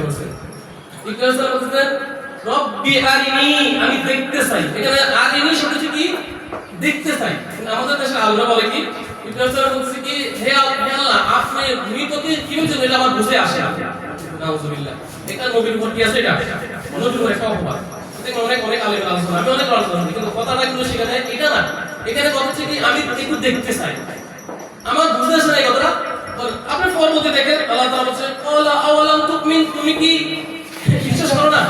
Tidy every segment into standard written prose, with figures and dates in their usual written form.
করছেন। ইকরাস বলছেন রব্বি আরিনি, আমি দেখতে চাই। এখানে আরিনি শব্দটি কি? দেখতে চাই। কিন্তু আমাদের দেশে আল্লাহ বলে কি? ইকরাস বলছে কি হে আল্লাহ আপনি মৃতকে কি বলছেন এটা আমার বুঝে আসে না। নাউজুবিল্লাহ। এটা নবীর উপর কি আছে এটা? নবীর উপর একটা অপবাদ। এটা অনেক অনেক আলেম আলোচনা, আমি অনেক আলোচনা করি, কিন্তু কথাটা কিন্তু সেখানে এটা না। এখানে কথা হচ্ছে কি আমি একটু দেখতে চাই, আমার বুঝতে আসে না এই কথাটা। আপনি পরবর্তী দেখেন আল্লাহ তাআলা বলছে ক্বালা আওয়ালাম তুমিন, তুমি কি বিশ্বাস করো না?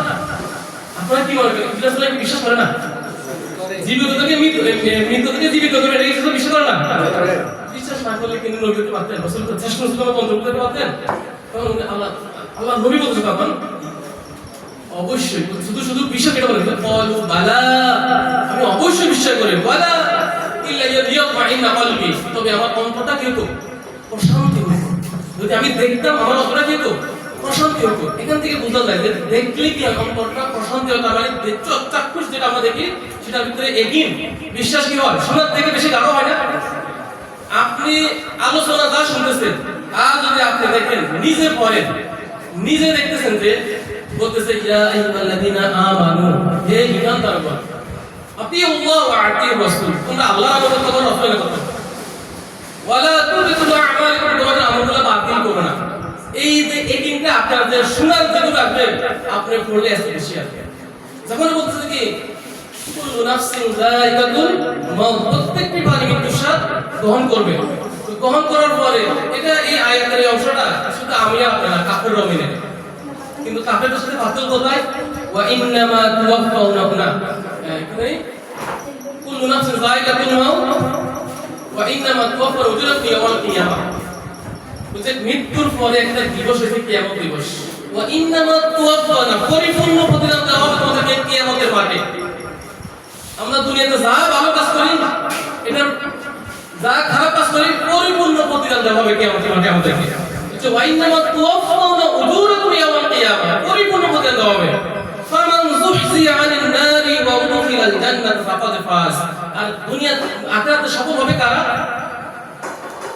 আপনারা কি মনে করেন বিশ্বাস করে কি বিশ্বাস করে না? জীবিত থেকে মৃত, মৃত থেকে জীবিত করে এটা কি বিশ্বাস করে না? বিশ্বাস না করলে কিন্তু নবী হতে পারতেন, রাসূল তো চেষ্টা করে বন্ধ করতে পারতেন। তখন আল্লাহ নবী বলতে তখন অবশ্যই শুধু শুধু বিশ্বাস কেটে বলে ক্বালু বালা, আমি অবশ্যই বিশ্বাস করি, বালা ইল্লা ইয়াতমাইন্না কলবি, তবে আমার অন্তরটা কি হতো? প্রশান্তি হতো। যদি আমি দেখতাম আমার অন্তরটা কি হতো? প্রশান্তি হতো। এখান থেকে বোঝা যায় যে দেখলে কি অন্তরটা প্রশান্তি হয়, তার মানে চাক্ষুষ যেটা আমরা দেখি সেটার ভিতরে একিন বিশ্বাস কি হয়? শোনার থেকে বেশি গাঢ় হয় না? আপনি আলোচনা যা শুনতেছেন আর যদি আপনি দেখেন নিজে পড়েন, নিজে দেখতেছেন যে বলতেছে ইয়া আইয়ুহাল্লাযীনা আমানু, হে ঈমানদারগণ আতিউল্লাহ ওয়া আতিউর রাসূল, তোমরা আল্লাহর ইবাদত করো, রাসূলের ইবাদত করো। ওয়ালা তুবিতুল আমালিকুম, তোমাদের আমলগুলো বাতিল করো না। এই যে একিনটা আপনার যে শোনার যেটুকু আসবে আপনি পড়লে এত বেশি আসবে। যখন বলতেছে কি কুল্লু নাফসিন যায়িকাতুল মাউত, প্রত্যেকটি প্রাণী মৃত্যুর স্বাদ গ্রহণ করবে। গ্রহণ করার পরে এটা এই আয়াতের এই অংশটা শুধু আমি আপনারা কাফের রমিনে, কিন্তু কাফেরদের সাথে পার্থক্য কোথায়? ওয়া ইন্নামা তুওয়াফাউনা, কুল্লু নাফসিন যায়িকাতুল মাউত ওয়া ইন্নামা তুওয়াফা উজুরাতুম ইয়াওমাল কিয়ামাহ। বুঝছেন, মৃত্যুর পরে একটা দিবস হচ্ছে কিয়ামত দিবস। ওয়া ইন্নামা তুওয়াফাউনা, পরিপূর্ণ প্রতিদান দেওয়া হবে তোমাদেরকে কিয়ামতের মাঠে। আমরা দুনিয়াতে যা ভালো কাজ করি, এটা যা খারাপ কাজ করি, পরিপূর্ণ প্রতিদান দেওয়া হবে কিয়ামতের মাঠে আমাদেরকে। ওয়া ইন্নামা তুওয়াফাউনা উজুরাতুম ইয়াওমাল কিয়ামাহ, পরিপূর্ণ প্রতিদান দেওয়া হবে। ফামান যুহজিয়া আনিন নারি ওয়া উদখিলাল জান্নাত ফাকাদ ফাজ। আর দুনিয়া আখিরাতে সফল হবে কারা?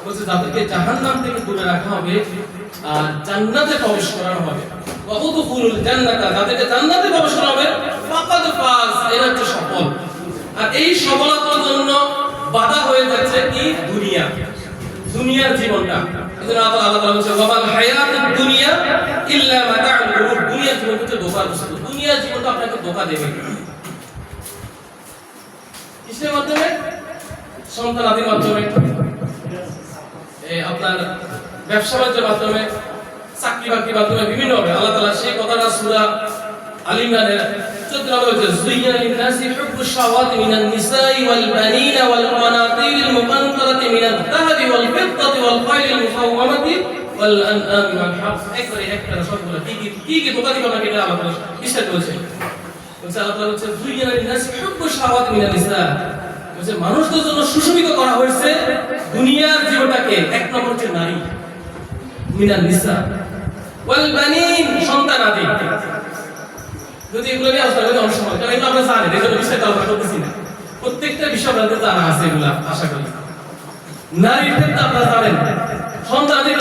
বলছে যাদেরকে জাহান্নাম থেকে দূরে রাখা হবে আর জান্নাতে প্রবেশ করানো হবে। ওয়া উদখুলুল জান্নাতা, যাদেরকে জান্নাতে প্রবেশ করানো হবে ফাকাদ ফাজ, এরা হচ্ছে সফল। আর এই সফলতার জন্য বাধা হয়ে যাচ্ছে কি? দুনিয়া, দুনিয়ার জীবনটা। এজন্য আল্লাহ তাআলা বলেছে ওয়ামাল হায়াতুদ দুনিয়া ইল্লা মাতাউল গুরুর, দুনিয়ার জীবন হচ্ছে ধোঁকার বস্তু। দুনিয়ার জীবনটা আপনাকে ধোঁকা দেবে। কিসের মাধ্যমে? সন্তান আদির মাধ্যমে, আপনার ব্যবসা বাণিজ্যের মাধ্যমে, চাকরি বাকরির মাধ্যমে, বিভিন্ন ভাবে। আল্লাহ তাআলা সেই কথাটা সূরা আল ইমরানের 14 বলেছে যুইয়্যানা লিন-নাসি হুব্বুশ শাহাওয়াতি মিনান নিসাই ওয়াল বানিনা ওয়াল কানাতিরিল মুকান্তারাতি মিনাদ যাহাবি ওয়াল ফিদ্দাতি ওয়াল খাইলিল মুসাওওয়ামাতি ওয়াল আনআমি ওয়াল হারস। একটা সবগুলো কি ধোঁকা দিবে আপনাকে, এটা আল্লাহ তাআলা বিশ্বাস করেছেন। বলছে আল্লাহ তাআলা বলছে যুইয়্যানা লিন-নাসি হুব্বুশ শাহাওয়াতি মিনান নিসা, বলছে মানুষদের জন্য সুশোভিত করা হয়েছে দুনিয়ার জীবনটাকে। এক নম্বর হচ্ছে নারী, মিনান নিসা ওয়াল বানিন, সন্তান আদি। যদি এগুলো নিয়ে আলোচনা করি অনেক সময়, কারণ এগুলো আমরা জানি, এগুলো বিষয়ে আলোচনা করতেছি না, প্রত্যেকটা বিষয় আপনাদের জানা আছে, এগুলো আশা করি। নারীর ক্ষেত্রে আপনারা জানেন সন্তান আদি,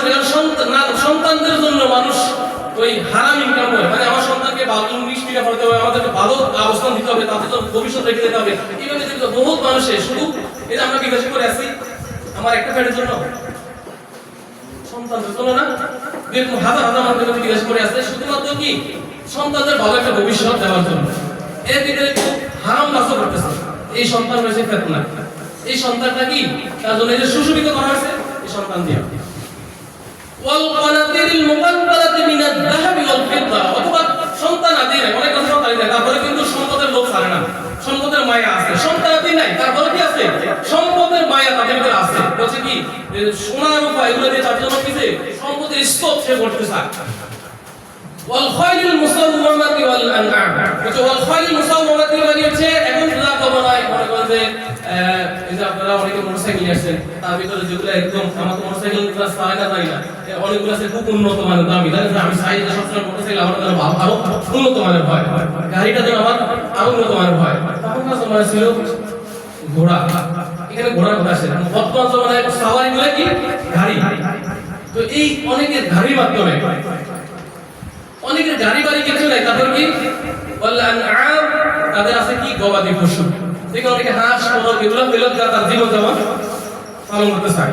সন্তানদের জন্য মানুষ ওই হারাম ইনকাম করে, মানে আমার সন্তানকে ভালো ইংলিশ মিডিয়াম পড়াতে হবে, আমাদেরকে ভালো অবস্থান দিতে হবে, তাদের জন্য ভবিষ্যৎ রেখে দিতে হবে। এইভাবে যদি বহুত মানুষের শুধু এই যে আমরা বিদেশে করে আছি আমার একটা ফ্যাটের জন্য, সন্তানদের জন্য না, এরকম হাজার হাজার মানুষ বিদেশে করে আছে শুধুমাত্র কি সন্তানদের ভালো একটা ভবিষ্যৎ দেওয়ার জন্য। এর ভিতরে হারাম নষ্ট করতেছে। এই সন্তান রয়েছে ফেতনা, এই সন্তানটা কি তার জন্য যে সুশোভিত করা হয়েছে এই সন্তান দিয়ে। ওয়াল কানাতিরিল মুকান্তারাতি মিনাদ যাহাবি ওয়াল ফিদ্দা, অথবা সন্তান আদি নাই, অনেক কথা তাই না, তারপরে কিন্তু সম্পদের লোভ ছাড়ে না, সম্পদের মায়া আছে। সন্তান আদি নাই, তারপরে কি আছে? সম্পদের মায়া তাদের ভিতরে আছে। বলছে কি সোনা রূপা এগুলো দিয়ে তার জন্য কি সম্পদের স্তূপ সে করতে চায়। ওয়াল খাইলিল মুসাওওয়ামাতি ওয়াল আনআম, বলছে ওয়াল খাইলিল মুসাওওয়ামাতি মানে হচ্ছে এখন যা কমায় মনে করেন যে এই যে আপনারা অনেকে মোটরসাইকেল আসছেন, তার ভিতরে যেগুলো একদম আমার তো মোটরসাইকেল ক্লাস হয় না তাই না, অনেকগুলো আছে খুব উন্নত মানের দামি, তাই না? আমি চাই যে সবসময় মোটরসাইকেল আমার জন্য আরো উন্নত মানের হয়, গাড়িটা যেন আমার আরো উন্নত মানের হয়। তখন কাছে মনে ছিল ঘোড়া, এখানে ঘোড়ার কথা আসে। বর্তমান জমানায় সাওয়ারি গুলো কি গাড়ি, তো এই অনেকের গাড়ির মাধ্যমে অনেকের গাড়ি বাড়ি কিছু নাই, তারপর কি বললেন আনআম, তাদের আছে কি গবাদি পশু, ঠিক অনেকে হাঁস মোরগ এগুলো পেলে তার জীবন যেমন পালন করতে চায়।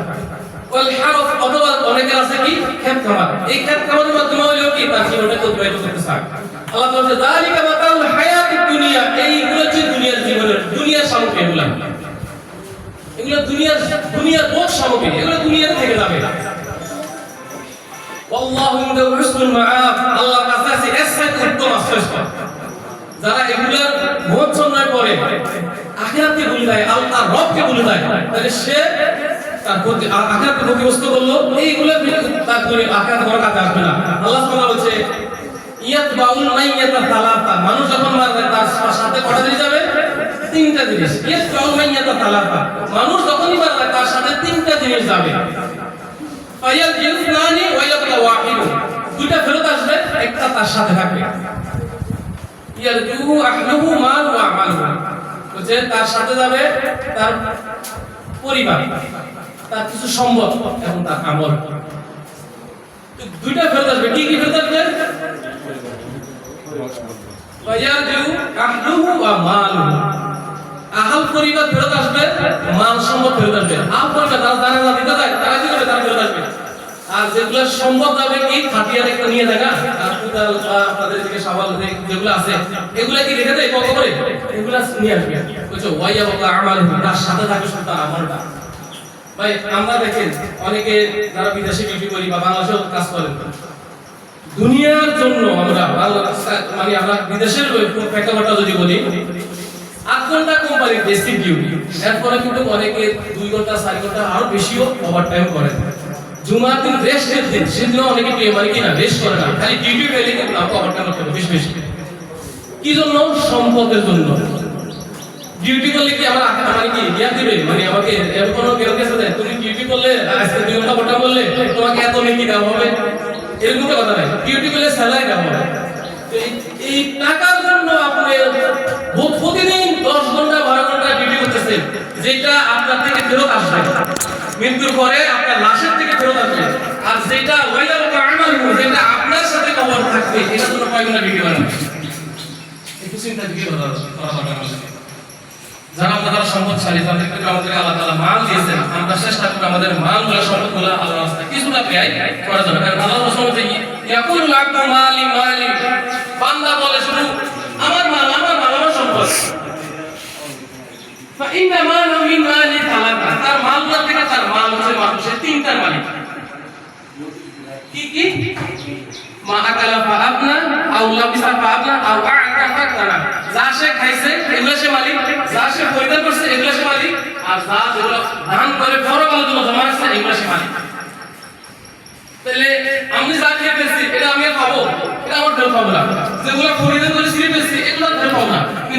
ওয়াল হারফ, অথবা অনেকের আছে কি ক্ষেত খামার, এই ক্ষেত খামারের মাধ্যমে হলেও কি তার জীবনটা অতিবাহিত করতে চায়। আল্লাহ তাআলা বলেন যালিকা মাতাউল হায়াতিদ দুনিয়া, এইগুলো হচ্ছে দুনিয়ার জীবনের দুনিয়ার সামগ্রী, এগুলো দুনিয়ার ভোগ সামগ্রী, এগুলো দুনিয়া থেকে যাবে। আল্লাহু ইনদাহু হুসনুল মাআব, আল্লাহর কাছে আছে এসসাইদ উত্তম আশ্রয়স্থল। যারা এগুলার ভোগ সন্ধান করে আখিরাতকে ভুলে যায়, আল্লাহর রবকে ভুলে যায়, তাহলে সে তার প্রতি আখিরাতকে ক্ষতিগ্রস্ত করলো, এইগুলো তার করে আখিরাত বড় কাজে আসবে না। আল্লাহ সুবহানাহু বলছে ইয়াতবাউল মাইয়াতা তালাতা, মানুষ যখন মারা তার সাথে কটা জিনিস যাবে? তিনটা জিনিস। ইয়াতবাউল মাইয়াতা তালাতা, মানুষ যখনই মারা তার সাথে তিনটা জিনিস যাবে। ফায়াল ইসনানি ওয়া ইয়াবকা ওয়াহিদ, দুইটা ফেরত আসবে, একটা তার সাথে থাকবে। ইয়ারজু আহলুহু মাল ওয়া আমালুহু, বলছে তার সাথে যাবে তার পরিবার, তার কিছু সম্পদ এবং তার আমল। দুইটা ফেরত আসবে, কি কি ফেরত আসবে? ফায়ারজু আহলুহু ওয়া মালুহু, আহল পরিবার ফেরত আসবে, মাল সম্পদ ফেরত আসবে। আহল পরিবার যারা জানাজা দিতে যায় তারা কি করবে? তারা ফেরত আসবে। আর যেগুলো সম্পদ যাবে কি খাটিয়ার একটা নিয়ে যায় না, আর কুদাল বা আপনাদের দিকে সাবাল যেগুলো আছে এগুলা কি রেখে দেয় কত করে? এগুলা নিয়ে আসবে। বুঝছো? ওয়াইয়া বাবা আমাল, তার সাথে থাকে শুধু তার আমলটা। ভাই আমরা দেখেন অনেকে যারা বিদেশে ডিউটি করি বা বাংলাদেশেও কাজ করেন, দুনিয়ার জন্য আমরা মানে আমরা বিদেশের প্রেক্ষাপটটা যদি বলি, 8 ঘন্টা কোম্পানির বেসিক ডিউটি, এরপরে কিন্তু অনেকে 2 ঘন্টা 4 ঘন্টা আরো বেশিও ওভারটাইম করে। জুমার দিন রেস্টের দিন, সেদিন অনেকে মানে কি না রেস্ট করে না, খালি ডিউটি পেলে কিন্তু আমরা ওভারটাইম করতে হবে বেশি বেশি। কি জন্য? সম্পদের জন্য। ডিউটি করলে কি আমরা মানে কি দিয়া দিবে, মানে আমাকে এরকম কেউ কেসে দেয় তুমি ডিউটি করলে আজকে 2 ঘন্টা ওভারটাইম করলে তোমাকে এত নেকি দেওয়া হবে, এরকম তো কথা নাই। ডিউটি করলে স্যালারি দেওয়া হবে। এই টাকার জন্য আপনি প্রতিদিন 10 ঘন্টা 12 ঘন্টা ডিউটি করতেছেন, যেটা আপনার থেকে ফেরত আসবে মৃত্যুর পরে, আপনার লাশের থেকে ফেরত আসবে। আর যেটা ওয়াইদা বা আমাল, যেটা আপনার সাথে কবর থাকবে, এটা জন্য কয় ঘন্টা ডিউটি করেন? একটু চিন্তা দিয়ে করা দরকার। যারা আপনারা সম্পদশালী, তাদেরকে আমাদের আল্লাহ তাআলা মাল দিয়েছেন, আমরা চেষ্টা করি আমাদের মালগুলো সম্পদগুলো আল্লাহর রাস্তায় কিছুটা ব্যয় করার জন্য। কারণ আল্লাহ রাসূল বলেন ইয়াকুলু আবদু মালি মালি, বান্দা বলে শুধু আমার মাল আমার মাল আমার সম্পদ। ফা ইন্না মালা মিন মালি তালাকা, তার মালগুলো থেকে তার মাল হচ্ছে মানুষের তিনটার মালিক। কি কি? মা আকালা ফা আবনা, আও লাবিসা ফা আবনা, আও আ'তা ফা কানা, যা সে খাইছে এগুলো সে মালিক, যা সে পরিধান করছে এগুলো সে মালিক, আর যা যেগুলো দান করে পরকালের জন্য জমা রাখছে এগুলো সে মালিক। তাহলে আমি যা খেয়ে ফেলছি